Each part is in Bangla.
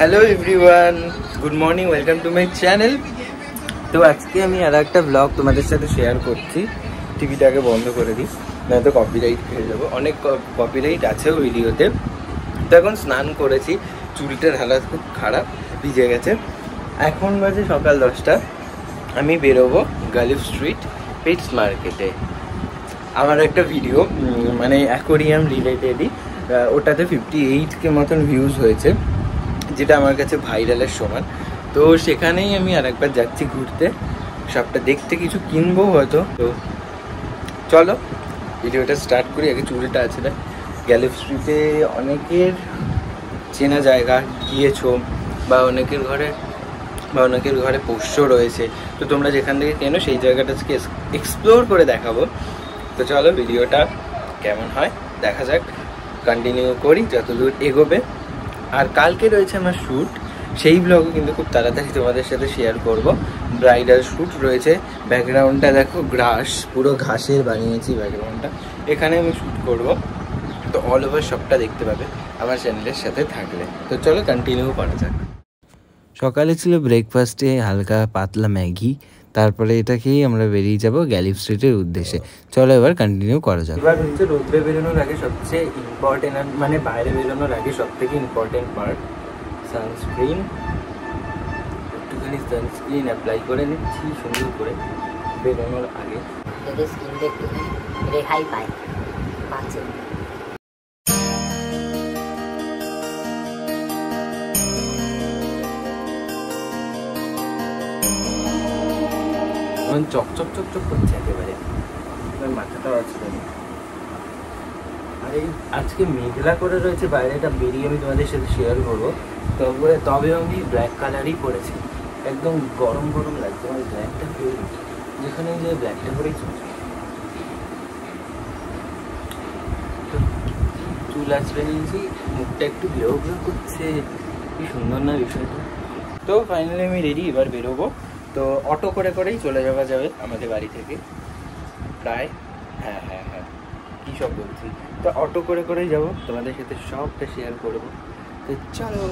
Hello everyone, good morning, welcome to my channel. तो आज के আমি আর একটা ব্লগ তোমাদের সাথে শেয়ার করছি। টিভিটাকে বন্ধ করে দিই, নয়তো কপিরাইট পেয়ে যাবো। অনেক কপিরাইট আছে ওই ভিডিওতে। তো এখন স্নান করেছি, চুলটার হালাত খুব খারাপ, ভিজে গেছে। এখন বাজে সকাল 10টা। আমি বেরোবো গালিফ স্ট্রিট পেটস মার্কেটে। আমার একটা ভিডিও মানে অ্যাকোরিয়াম রিলেটেডই, ওটাতে 58K মতন ভিউজ হয়েছে, যেটা আমার কাছে ভাইরালের সমান। তো সেখানেই আমি আরেকবার যাচ্ছি ঘুরতে, সবটা দেখতে, কিছু কিনবো হয়তো। তো চলো ভিডিওটা স্টার্ট করি। আগে চুলটা আছে না, গ্যালিফ স্ট্রিটে অনেকের চেনা জায়গা, গিয়েছো বা অনেকের ঘরে পোষ্য রয়েছে। তো তোমরা যেখান থেকে কেনো সেই জায়গাটাকে এক্সপ্লোর করে দেখাবো। তো চলো ভিডিওটা কেমন হয় দেখা যাক, কন্টিনিউ করি যতদূর এগোবে। আর কালকে রয়েছে আমার শ্যুট, সেই ব্লগও কিন্তু খুব তাড়াতাড়ি তোমাদের সাথে শেয়ার করব। ব্রাইডাল শ্যুট রয়েছে। ব্যাকগ্রাউন্ডটা দেখো, গ্রাস, পুরো ঘাসের বানিয়েছি ব্যাকগ্রাউন্ডটা। এখানে আমি শ্যুট করব। তো অল ওভার সবটা দেখতে পাবে আমার চ্যানেলের সাথে থাকলে। তো চলো কন্টিনিউ করা যাক। সকালে ছিল ব্রেকফাস্টে হালকা পাতলা ম্যাগি, তারপরে এটা খেয়েই আমরা বেরিয়ে যাব গ্যালিফ স্ট্রিটের উদ্দেশ্যে। চলো এবার কন্টিনিউ করা যাক। এবার হচ্ছে রোদ্রে বেরোনোর আগে সবচেয়ে ইম্পর্টেন্ট, মানে বাইরে বেরোনোর আগে সব থেকে ইম্পর্টেন্ট পার্ট সানস্ক্রিন। একটুখানি সানস্ক্রিন অ্যাপ্লাই করে নিচ্ছি সুন্দর করে বেরোনোর আগে, যাতে স্কিনটা একটুখানি রেহাই পায় বাঁচে। চকচক চকচক করছে একেবারে, মাথাটাও আছে। আর এই আজকে মেঘলা করে রয়েছে বাইরেটা, বেরিয়ে আমি তোমাদের সাথে শেয়ার করবো। তবে আমি ব্ল্যাক কালারই পরেছি, একদম গরম গরম লাগছে। আমার ব্ল্যাকটা ফেভারিট, যেখানে যে ব্ল্যাকটা পরেই চলছে। চুল আঁচড়ে নিয়েছি, মুখটা একটু গ্লো গ্লো করছে, কি সুন্দর না বিষয়টা। তো ফাইনালি আমি রেডি, এবার বেরোবো। তো অটো করেই চলে যাওয়া যাবে আমাদের বাড়ি থেকে প্রায়। হ্যাঁ, কী সব বলছি। তো অটো করেই যাবো, তোমাদের সাথে সবটা শেয়ার করবো। তো চলো।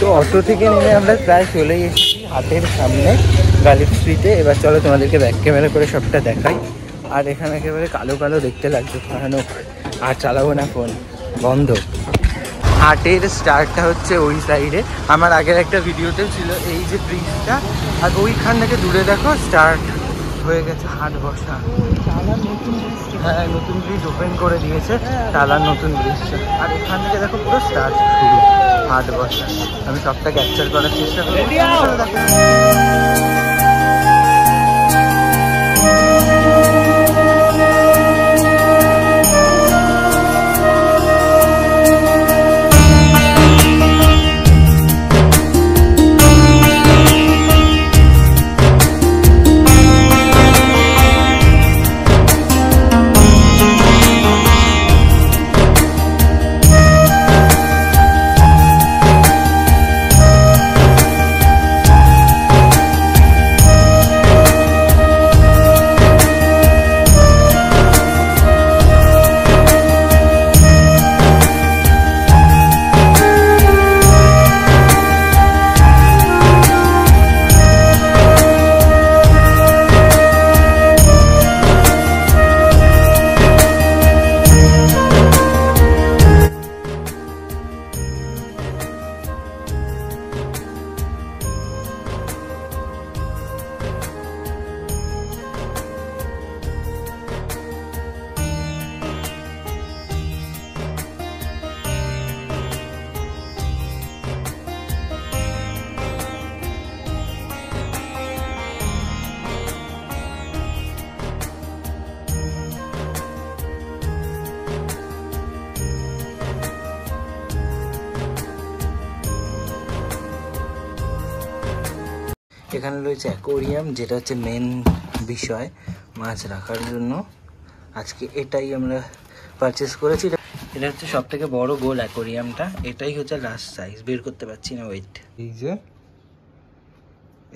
তো অটো থেকে নেমে আমরা প্রায় চলেই এসেছি হাটের সামনে গালিফ স্ট্রিটে। এবার চলো তোমাদেরকে ব্যাক ক্যামেরা করে সবটা দেখাই। আর এখানে একেবারে কালো কালো দেখতে লাগছে, ভয়ানক। আর চালাবো না ফোন, বন্ধ। হাটের স্টার্টটা হচ্ছে ওই সাইডে, আমার আগের একটা ভিডিওতেও ছিল। এই যে ব্রিজটা, আর ওইখান থেকে দূরে দেখো স্টার্ট হয়ে গেছে হাট বসা। হ্যাঁ, নতুন ব্রিজ ওপেন করে দিয়েছে, টালার নতুন ব্রিজটা। আর এখান থেকে দেখো পুরো স্টার্ট শুরু হাট বসা। আমি সবটা ক্যাপচার করার চেষ্টা করি। এখানে রয়েছে অ্যাকোরিয়াম, যেটা হচ্ছে মেন বিষয় মাছ রাখার জন্য। আজকে এটাই আমরা পারচেস করেছি। এটা হচ্ছে সব থেকে বড় গোল অ্যাকোরিয়ামটা, এটাই হচ্ছে লাস্ট সাইজ, বের করতে পারছি না ওয়েট। এই যে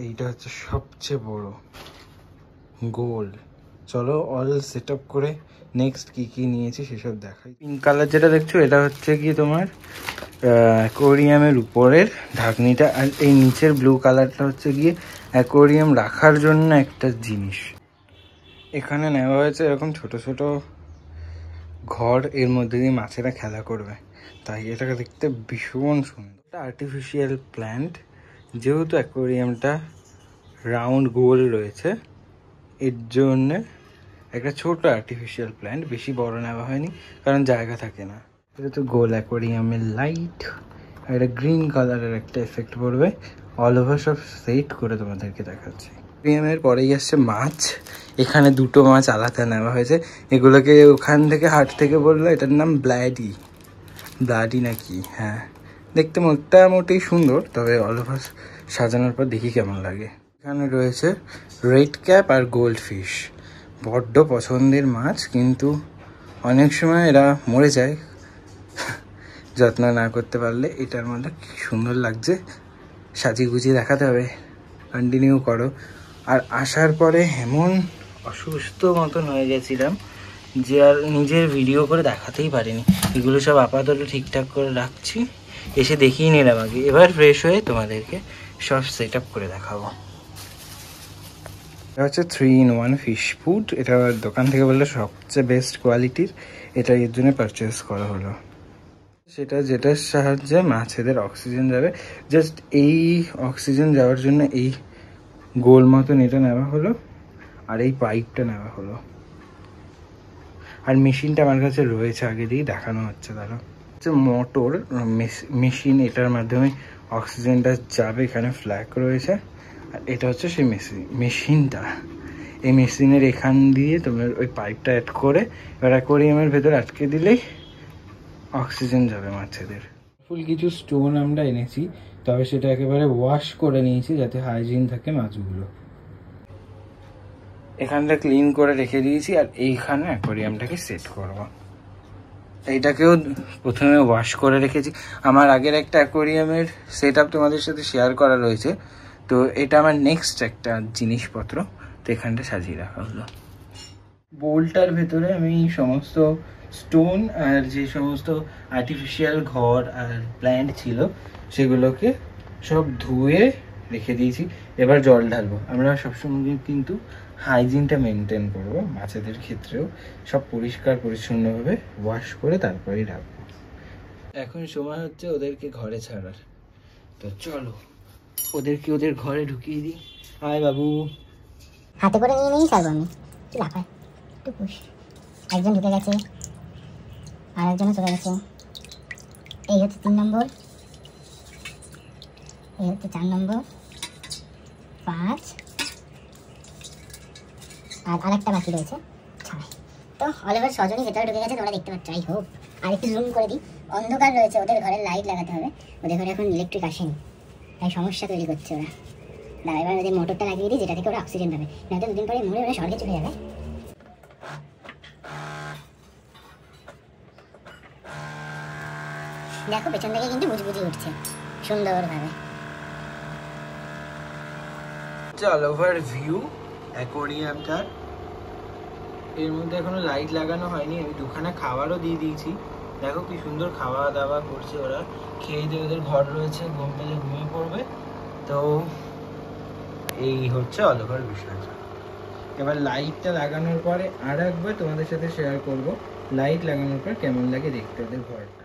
এইটা হচ্ছে সবচেয়ে বড় গোল। চলো অল সেট আপ করে নেক্সট কি কি নিয়েছি সেসব দেখাই। পিঙ্ক কালার যেটা দেখছো এটা হচ্ছে কি তোমার অ্যাকোরিয়ামের উপরের ঢাকনিটা, আর এই নিচের ব্লু কালারটা হচ্ছে গিয়ে অ্যাকোরিয়াম রাখার জন্য একটা জিনিস। এখানে নেওয়া হয়েছে এরকম ছোট ছোট ঘর, এর মধ্যে দিয়ে মাছেরা খেলা করবে, তাই এটাকে দেখতে ভীষণ সুন্দর। এটা আর্টিফিশিয়াল প্ল্যান্ট, যেহেতু অ্যাকোরিয়ামটা রাউন্ড গোল রয়েছে এর জন্য একটা ছোট আর্টিফিশিয়াল প্ল্যান্ট, বেশি বড় নেওয়া হয়নি কারণ জায়গা থাকে না। এটা তো গোল অ্যাকোরিয়ামের লাইট, আর এটা গ্রিন কালারের একটা এফেক্ট পড়বে। অল ওভার সব সেট করে তোমাদেরকে দেখাচ্ছি। অ্যাকোরিয়ামের পরেই আসছে মাছ। এখানে দুটো মাছ আলাদা নেওয়া হয়েছে, এগুলোকে ওখান থেকে হাট থেকে বললো এটার নাম ব্লাডি নাকি, হ্যাঁ দেখতে মোটামুটি সুন্দর, তবে অল ওভার সাজানোর পর দেখি কেমন লাগে। এখানে রয়েছে রেড ক্যাপ আর গোল্ড ফিশ, বড্ড পছন্দের মাছ, কিন্তু অনেক সময় এরা মরে যায় যত্ন না করতে পারলে। এটার মধ্যে কি সুন্দর লাগছে, সাজিয়ে গুজিয়ে দেখাতে হবে, কন্টিনিউ করো। আর আসার পরে এমন অসুস্থ মতন হয়ে গেছিলাম যে আর নিজের ভিডিও করে দেখাতেই পারিনি। এগুলো সব আপাতত ঠিকঠাক করে রাখছি, এসে দেখিয়ে নিলাম আগে, এবার ফ্রেশ হয়ে তোমাদেরকে সব সেট আপ করে দেখাবো। এটা হচ্ছে 3-in-1 ফিশ ফুড, এটা দোকান থেকে বললে সবচেয়ে বেস্ট কোয়ালিটির, এটা এর জন্য পারচেস করা হলো। সেটা যেটার সাহায্যে মাছেদের অক্সিজেন যাবে, জাস্ট এই অক্সিজেন যাওয়ার জন্য এই গোল মতন এটা নেওয়া হলো, আর এই পাইপটা নেওয়া হলো। আর মেশিনটা আমার কাছে রয়েছে, আগে দিয়ে দেখানো হচ্ছে। তারা হচ্ছে মোটর মেশিন, এটার মাধ্যমে অক্সিজেনটা যাবে, এখানে ফ্ল্যাগ রয়েছে। আর এটা হচ্ছে সেই মেশিনটা, এই মেশিনের এখান দিয়ে তোমার ওই পাইপটা অ্যাড করে এবার অ্যাকোরিয়ামের ভেতর আটকে দিলেই অক্সিজেন যাবে মাছেদের। ফুল কিছু স্টোন আমরা এনেছি, তবে সেটা একেবারে ওয়াশ করে নিয়েছি যাতে হাইজিন থাকে মাছগুলো। এখানটা ক্লিন করে রেখে দিয়েছি, আর এইখানে অ্যাকোরিয়ামটাকে সেট করব। এইটাকেও প্রথমে ওয়াশ করে রেখেছি। আমার আগের একটা অ্যাকোরিয়ামের সেট আপ তোমাদের সাথে শেয়ার করা রয়েছে, তো এটা আমার নেক্সট একটা জিনিসপত্র, তো এখানটা সাজিয়ে রাখা হলো। বোলটার ভেতরে আমি সমস্ত স্টোন আর যে সমস্ত আর্টিফিশিয়াল ঘর আর প্ল্যান্ট ছিল সেগুলোকে সব ধুয়ে রেখে দিয়েছি। এবার জল ঢালবো। আমরা সবসময় কিন্তু হাইজিনটা মেনটেন করবো, মাছেদের ক্ষেত্রেও সব পরিষ্কার পরিচ্ছন্নভাবে ওয়াশ করে তারপরেই রাখবো। এখন সময় হচ্ছে ওদেরকে ঘরে ছাড়ার, তো চলো ওদেরকে ওদের ঘরে ঢুকিয়ে দিই। আয় বাবু, হাতে করে নিয়ে নিয়েই ছাড়বো আমি, কি লাফায় টুকুস। একজন ঢুকে গেছে, আর একজনও চলে গেছে। এই হচ্ছে 3 নম্বর, এই হচ্ছে 4 নম্বর, 5, আর আরেকটা বাকি রয়েছে 6। তো অল ওভার 6 জনই ভেতরে ঢুকে গেছে, তোমরা দেখতে পাচ্ছ। I hope. আর একটু জুম করে দিই, অন্ধকার রয়েছে, ওদের ঘরে লাইট লাগাতে হবে। ওদের ঘরে এখন ইলেকট্রিক আসেনি, তাই সমস্যা তৈরি করছে ওরা। দাঁড়া, এবার ওদের মোটরটা লাগিয়ে দিই, যেটা থেকে ওরা অক্সিজেন পাবে, নয়তো দুদিন পরে মরে ওরা স্বর্গে চলে যাবে। দেখো পেছন থেকে কিন্তু বুঝবুঝি উঠছে সুন্দরভাবে। অল ওভার ভিউ অ্যাকোরিয়ামটার। এর মধ্যে এখনো লাইট লাগানো হয়নি, আমি দুখানা খাবারও দিয়ে দিয়েছি। দেখো কি সুন্দর খাওয়া দাওয়া করছে ওরা, খেয়ে দিয়ে ওদের ঘর রয়েছে, ঘুম পেলে ঘুমিয়ে পড়বে। তো এই হচ্ছে অল ওভার বিষয়টা। এবার লাইটটা লাগানোর পরে আর একবার তোমাদের সাথে শেয়ার করব লাইট লাগানোর পর কেমন লাগে দেখতে ওদের ঘরটা।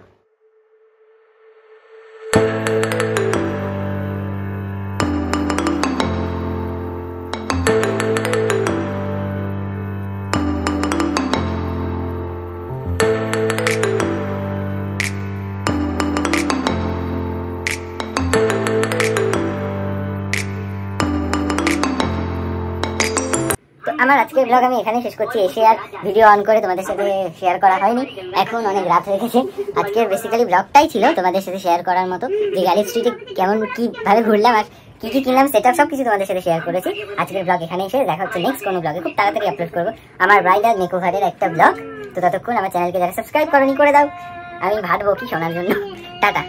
আমার আজকের ব্লগ আমি এখানে শেষ করছি। এসে আর ভিডিও অন করে তোমাদের সাথে শেয়ার করা হয়নি, এখন অনেক রাত হয়ে গেছে। আজকের বেসিক্যালি ব্লগটাই ছিল তোমাদের সাথে শেয়ার করার মতো, যে গ্যালি স্ট্রিটে কেমন কীভাবে ঘুরলাম আর কি কি কিনলাম সেটা সব কিছু তোমাদের সাথে শেয়ার করেছি। আজকের ব্লগ এখানে এসে দেখা হচ্ছে নেক্সট কোনো ব্লগে, খুব তাড়াতাড়ি আপলোড করবো আমার ব্রাইডাল মেকওভারের একটা ব্লগ। তো ততক্ষণ আমার চ্যানেলকে যারা সাবস্ক্রাইব করনি করে দাও, আমি ভাববো কি শোনার জন্য। টাটা।